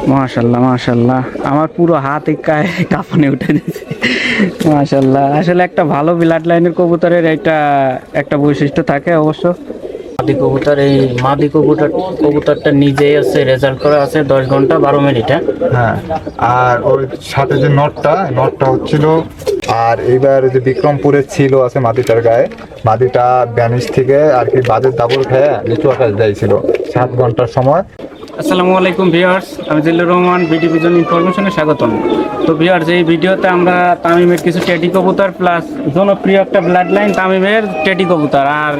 মাশাল্লাহ মাশাল্লাহ, আমার পুরো হাত কাঁপানে উঠে দিয়েছে। মাশাল্লাহ, আসলে একটা ভালো ব্লাড লাইনের কবুতরের এটা একটা বৈশিষ্ট্য থাকে অবশ্য। মাদি কবুতর, এই মাদি কবুতরটা নিজেই আছে রেজাল্ট করা আছে 10 ঘন্টা 12 মিনিটে। হ্যাঁ, আর ওর সাথে যে নটটা হচ্ছিল। আর এইবার যে বিক্রমপুরে ছিল আছে মাদিটার গায়ে, মাদিটা ব্যানিশ থেকে আর কি বাজের দাবল খেয়ে লিচু আকাশ দিয়েছিল 7 ঘন্টার সময়। আসসালামু আলাইকুম ভিউয়ার্স, আমি জিল্লুর রহমান, বিডি ভিজন ইনফরমেশনে স্বাগতম। তো ভিউয়ার্স, এই ভিডিওতে আমরা তামিমের কিছু টেডি কবুতর প্লাস জনপ্রিয় একটা ব্লাড লাইন তামিমের টেডি কবুতর, আর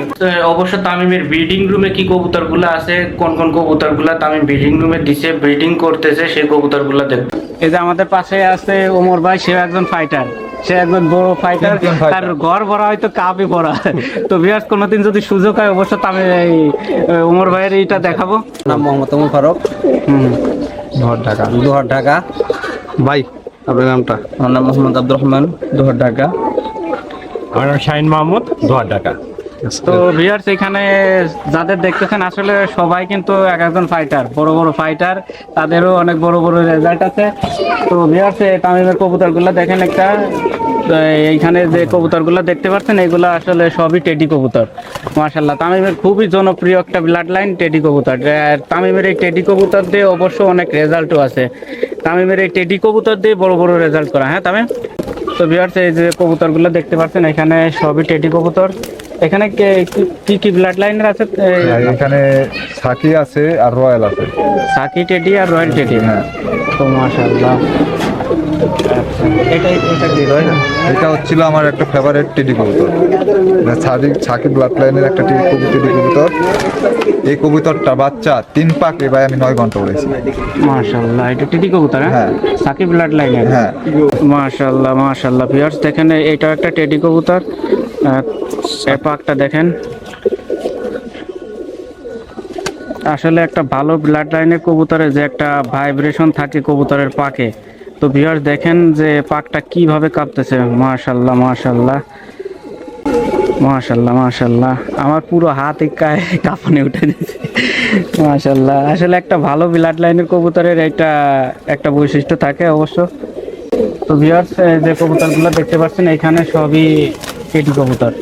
অবশ্য তামিমের ব্রিডিং রুমে কি কবুতরগুলো আছে, কোন কোন কবুতরগুলো তামিম ব্রিডিং রুমে দিছে, ব্রিডিং করতেছে, সেই কবুতরগুলো দেখব। এই যে আমাদের পাশে আছে ওমর ভাই, সে একজন ফাইটার, সে একজন বড় ফাইটার, তার ঘর ভরা হয়তো কাপে ভরা। তো ভিউয়ার্স, কোনোদিন যদি সুযোগ হয় অবশ্য তামিম এই ওমর ভাইয়ের এইটা দেখাবো। নাম মোহাম্মদ ওমর ফারুক, ঢাকা। দোহার ঢাকা। ভাই, আপনার নামটা? আমার নাম মোহাম্মদ আব্দুর রহমান, দোহার ঢাকা। আমার নাম শাহিন মাহমুদ, দোহার ঢাকা। তো ভিউয়ার্স, এখানে যাদের দেখতেছেন আসলে সবাই কিন্তু এক একজন ফাইটার, বড় বড় ফাইটার, তাদেরও অনেক বড় বড় রেজাল্ট আছে। তো ভিউয়ার্স, তামিমের কবুতরগুলো দেখেন একটা, এইখানে যে কবুতরগুলো দেখতে পাচ্ছেন এগুলো আসলে সবই টেডি কবুতর। মাশাআল্লাহ, তামিমের খুবই জনপ্রিয় একটা ব্লাড লাইন টেডি কবুতর। আর তামিমের এই টেডি কবুতর দিয়ে অবশ্য অনেক রেজাল্টও আছে। তামিমের এই টেডি কবুতর দিয়ে বড় বড় রেজাল্ট করা। হ্যাঁ তামিম, তো ভিউয়ার্স, এই যে কবুতরগুলো দেখতে পাচ্ছেন এখানে সবই টেডি কবুতর। এখানে কি কি ব্লাড লাইনের আছে? এখানে সাকি আছে আর রয়্যাল আছে। সাকি টেডি আর রয়্যাল টেডি। হ্যাঁ। তো মাশাআল্লাহ, এটা কি রয়্যাল? এটা হচ্ছিল আমার একটা ফেভারিট টেডি কবুতর, সাকি ব্লাড লাইনের একটা টেডি কবুতর। এই কবুতরটা বাচ্চা 3 পাক এবার আমি 9 ঘন্টা উড়েছি। মাশাআল্লাহ, এটা টেডি কবুতর। হ্যাঁ, সাকি ব্লাড লাইনের। হ্যাঁ। মাশাআল্লাহ মাশাআল্লাহ, ভিউয়ার্স দেখেন এটা একটা টেডি কবুতর। এই পাকটা দেখেন, আসলে একটা ভালো ব্লাড লাইনের কবুতরে যে একটা ভাইব্রেশন থাকে কবুতরের পাকে। তো ভিউয়ার্স দেখেন যে পাকটা কিভাবে কাঁপতেছে। মাশাআল্লাহ মাশাআল্লাহ মাশাআল্লাহ মাশাআল্লাহ, আমার পুরো হাত কাঁপানে উঠে দিয়েছে। মাশাআল্লাহ, আসলে একটা ভালো ব্লাড লাইনের কবুতরের এটা একটা বৈশিষ্ট্য থাকে অবশ্য। তো ভিউয়ার্স, যে কবুতরগুলো দেখতে পাচ্ছেন এখানে সবই টেডি কবুতর।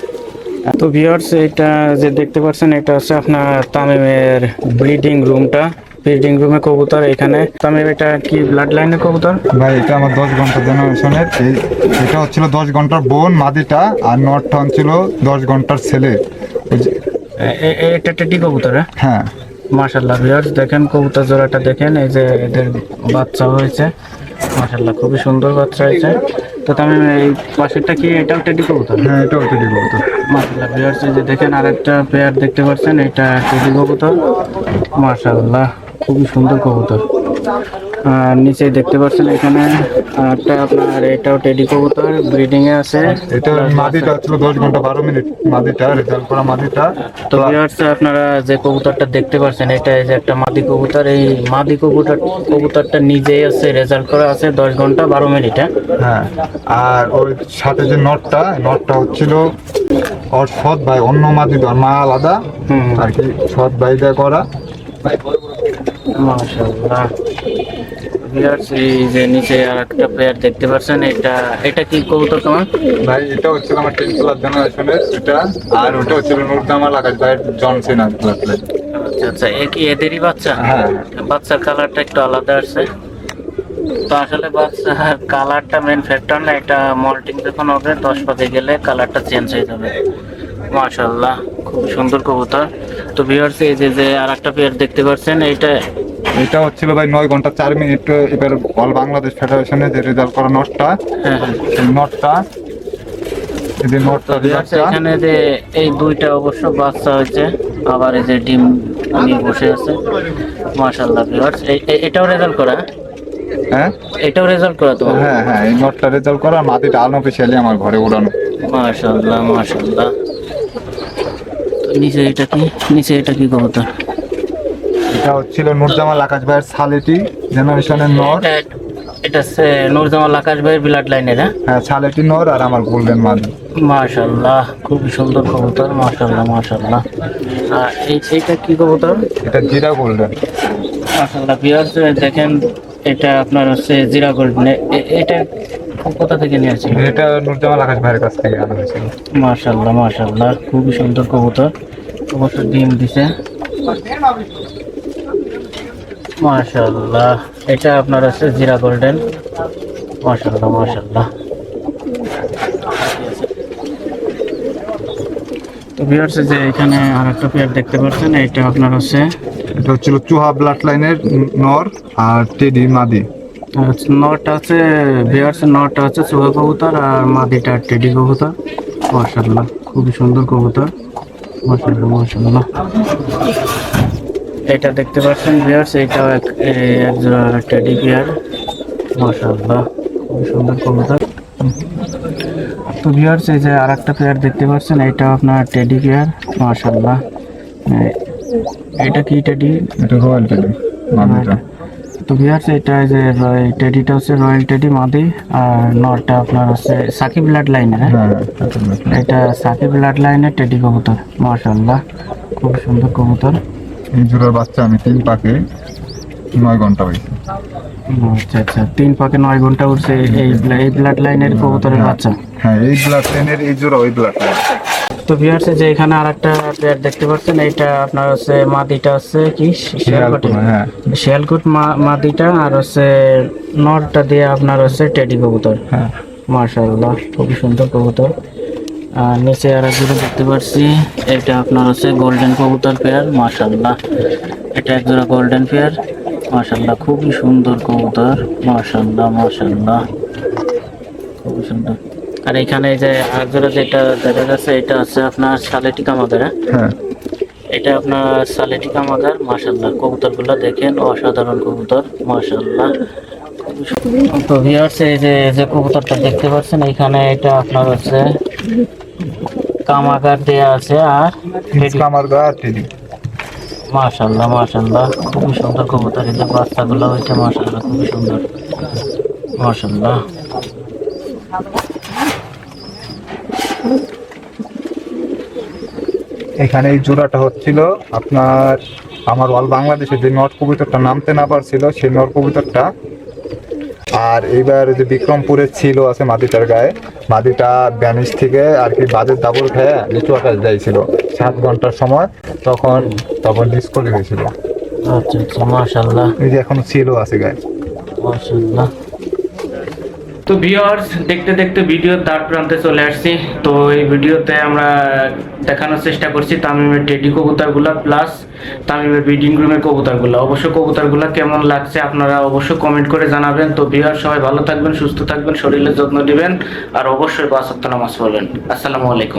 তো ভিউয়ার্স, এটা যে দেখতে পাচ্ছেন এটা হচ্ছে আপনার তামিমের ব্রিডিং রুমটা। ব্রিডিং রুমে কবুতর এখানে। তামিম, এটা কি ব্লাড লাইনের কবুতর? ভাই, এটা আমার 10 ঘন্টা জেনারেশনের। এটা হচ্ছিল 10 ঘন্টার বোন মাদিটা, আর নটটা হচ্ছিল 10 ঘন্টার ছেলে। এটা টেডি কবুতর। হ্যাঁ। মাশাআল্লাহ, ভিউয়ার্স দেখেন কবুতর জোড়াটা দেখেন, এই যে এদের বাচ্চা হয়েছে। মাশাআল্লাহ, খুবই সুন্দর বাচ্চা হয়েছে। তো তামিম, এই পাশেরটা কি এটাও টেডি কবুতর? হ্যাঁ, এটাও টেডি কবুতর। মাশাআল্লাহ, ভিউয়ার্স এই যে দেখেন আরেকটা পেয়ার দেখতে পাচ্ছেন, এটা টেডি কবুতর। মাশাআল্লাহ, খুবই সুন্দর কবুতর। আর নিচে দেখতে পাচ্ছেন এখানে একটা আপনার এটাও টেডি কবুতর, ব্রিডিং এ আছে। এটা মাদিটা হচ্ছিল 10 ঘন্টা 12 মিনিট, মাদিটা রেজাল্ট করা মাদিটা। তো ভিউয়ার্স, আপনারা যে কবুতরটা দেখতে পাচ্ছেন এটা এই যে একটা মাদি কবুতর। এই মাদি কবুতরটা নিজেই আছে রেজাল্ট করা আছে 10 ঘন্টা 12 মিনিটে। হ্যাঁ, আর ওর সাথে যে নটটা হচ্ছিল ওর সৎ ভাই, অন্য মাদি মা আলাদা আর কি, সৎ ভাই দিয়ে করা। মাশাআল্লাহ, ভিউয়ার্স এই যে নিচে আরেকটা পেয়ার দেখতে পাচ্ছেন, এটা কি কবুতর তোমার? ভাই, এটা হচ্ছিল আমার 10 প্লাস জেনারেশনের এটা, আর ওটা হচ্ছিল নুরজামাল আকাশ ভাইয়ের জনসিন আর প্লাস। আচ্ছা আচ্ছা, কি এদেরই বাচ্চা? হ্যাঁ। বাচ্চার কালারটা একটু আলাদা আসছে। তো আসলে বাচ্চা কালারটা মেন ফ্যাক্টর না, এটা মল্টিং যখন হবে 10 পাকে গেলে কালারটা চেঞ্জ হয়ে যাবে। মাশাআল্লাহ, খুব সুন্দর কবুতর। তো ভিউয়ার্স, এই যে আরেকটা পেয়ার দেখতে পাচ্ছেন, এটা হচ্ছিল ভাই 9 ঘন্টা 4 মিনিট। এবার অল বাংলাদেশ ফেডারেশনে যে রেজাল্ট করা নটটা, হ্যাঁ হ্যাঁ, এই নটটা, এই যে নটটা এখানে যে এই দুইটা অবশ্য বাচ্চা হয়েছে, আবার এই যে ডিম নিয়ে বসে আছে। মাশাআল্লাহ, ভিউয়ার্স এটাও রেজাল্ট করা? হ্যাঁ, এটাও রেজাল্ট করা তো? হ্যাঁ হ্যাঁ, এই নটটা রেজাল্ট করা, মাদিটা আনঅফিশিয়ালি আমার ঘরে উড়ানো। মাশাআল্লাহ মাশাআল্লাহ। তো নিচে এটা কি কবুতর? এটা হচ্ছিল নুরজামাল আকাশ ভাইয়ের সালেটি জেনারেশনের নর। এটা নূরজামাল আকাশ ভাইয়ের ব্লাড লাইনের। হ্যাঁ, সালেটি নর আর আমার গোল্ডেন মাদি। মাশাআল্লাহ, খুবই সুন্দর কবুতর। মাশাআল্লাহ মাশাআল্লাহ। আর এইটা কি কবুতর? এটা জিরা গোল্ডেন। মাশাআল্লাহ, ভিউয়ার্স দেখেন এটা আপনার হচ্ছে জিরা গোল্ডেন, এটা কোথা থেকে নিয়ে আসছেন? এটা নুরজামাল আকাশ ভাইয়ের কাছ থেকে আনা হয়েছিল। মাশাআল্লাহ মাশাআল্লাহ, খুবই সুন্দর কবুতর, অবশ্য ডিম দিছে। মাশাআল্লাহ, এটা আপনার হচ্ছে জিরা গোল্ডেন। মাশাআল্লাহ মাশাআল্লাহ। তো ভিউয়ার্স, যে এখানে আরেকটা পেয়ার দেখতে পাচ্ছেন, এটা আপনার হচ্ছে এটা হচ্ছিল চুহা ব্লাড লাইনের নর আর টেডি মাদি। নটা আছে ভিউয়ার্স, নটা হচ্ছে চোখা কবুতর আর মাদিটা টেডি কবুতর। মাশাআল্লাহ, খুবই সুন্দর কবুতর। মাশাআল্লাহ মাশাআল্লাহ। এটা দেখতে পাচ্ছেন ভিউয়ার্স, এটাও এক জোড়া টেডি পেয়ার। মাশাআল্লাহ, খুবই সুন্দর কবুতর। তো ভিউয়ার্স, এই যে আরেকটা পেয়ার দেখতে পাচ্ছেন, এটাও আপনার টেডি পেয়ার। মাশাআল্লাহ, এটা কি টেডি? এটা রয়্যাল টেডি মাদিটা। তো ভিউয়ার্স, এটা যে টেডিটা হচ্ছে রয়্যাল টেডি মাদি, আর নরটা আপনার হচ্ছে সাকিব ব্লাড লাইনের। হ্যাঁ, এটা সাকিব ব্লাড লাইনের টেডি কবুতর। মাশাআল্লাহ, খুব সুন্দর কবুতর। এই জোড়ার বাচ্চা আমি 3 পাকে 9 ঘন্টা হয়েছে। আচ্ছা আচ্ছা, 3 পাকে 9 ঘন্টা উঠছে এই ব্লাড লাইনের কবুতরের বাচ্চা। হ্যাঁ, এই ব্লাড লাইনের এই জোড়া ওই ব্লাড লাইন। তো ভিউয়ার্স, যে এখানে আরেকটা পেয়ার দেখতে পাচ্ছেন, এটা আপনার হচ্ছে মাদিটা হচ্ছে কি শিয়ালকোট। হ্যাঁ, শিয়ালকোট মাদিটা, আর হচ্ছে নরটা দিয়ে আপনার হচ্ছে টেডি কবুতর। হ্যাঁ। মাশাআল্লাহ, খুবই সুন্দর কবুতর। আর নিচে আর একজোড়া দেখতে পাচ্ছি, এটা আপনার হচ্ছে গোল্ডেন কবুতর পেয়ার। মাশাআল্লাহ, এটা একজোড়া গোল্ডেন পেয়ার। মাশাআল্লাহ, খুবই সুন্দর কবুতর। মাশাআল্লাহ মাশাআল্লাহ, খুবই সুন্দর। আর এখানে এই যে একজোড়া যেটা দেখা যাচ্ছে, এটা হচ্ছে আপনার সালেটিকা মাদার। হ্যাঁ, এটা আপনার সালেটিকা মাদার। মাশাআল্লাহ, কবুতরগুলো দেখেন, অসাধারণ কবুতর। মাশাআল্লাহ। তো ভিউয়ার্স, এই যে কবুতরটা দেখতে পাচ্ছেন, এখানে এটা আপনার হচ্ছে কামাগার দেয়া আছে আর আমার গা টেডি। মাশাআল্লাহ মাশাআল্লাহ, খুবই সুন্দর কবুতর। এই যে বাচ্চাগুলো হয়েছে, মাশাআল্লাহ, খুবই সুন্দর। মাশাআল্লাহ। এখানে এই জোড়াটা হচ্ছিল আপনার আমার অল বাংলাদেশে যে নর কবুতরটা নামতে না পারছিল সেই নর কবুতরটা। আর এইবার যে বিক্রমপুরে ছিল আছে মাদিটার গায়ে, মাদিটা ব্যানিশ থেকে আর কি বাজের দাবর খেয়ে লিচু আকাশ যাইছিল 7 ঘন্টার সময়, তখন ডিসকলি হয়েছিল। আচ্ছা আচ্ছা, মাশাআল্লাহ এই যে এখনো ছিল আছে গায়ে। মাশাআল্লাহ। তো ভিউয়ার্স, দেখতে দেখতে ভিডিওর দ্বার প্রান্তে চলে আসছি। তো এই ভিডিওতে আমরা দেখানোর চেষ্টা করছি তামিমের টেডি কবুতরগুলা প্লাস তামিমের ব্রিডিং রুমের কবুতরগুলা। অবশ্য কবুতরগুলা কেমন লাগছে আপনারা অবশ্যই কমেন্ট করে জানাবেন। তো ভিউয়ার, সবাই ভালো থাকবেন, সুস্থ থাকবেন, শরীরের যত্ন নেবেন, আর অবশ্যই 5 ওয়াক্ত নামাজ পড়বেন। আসসালামু আলাইকুম।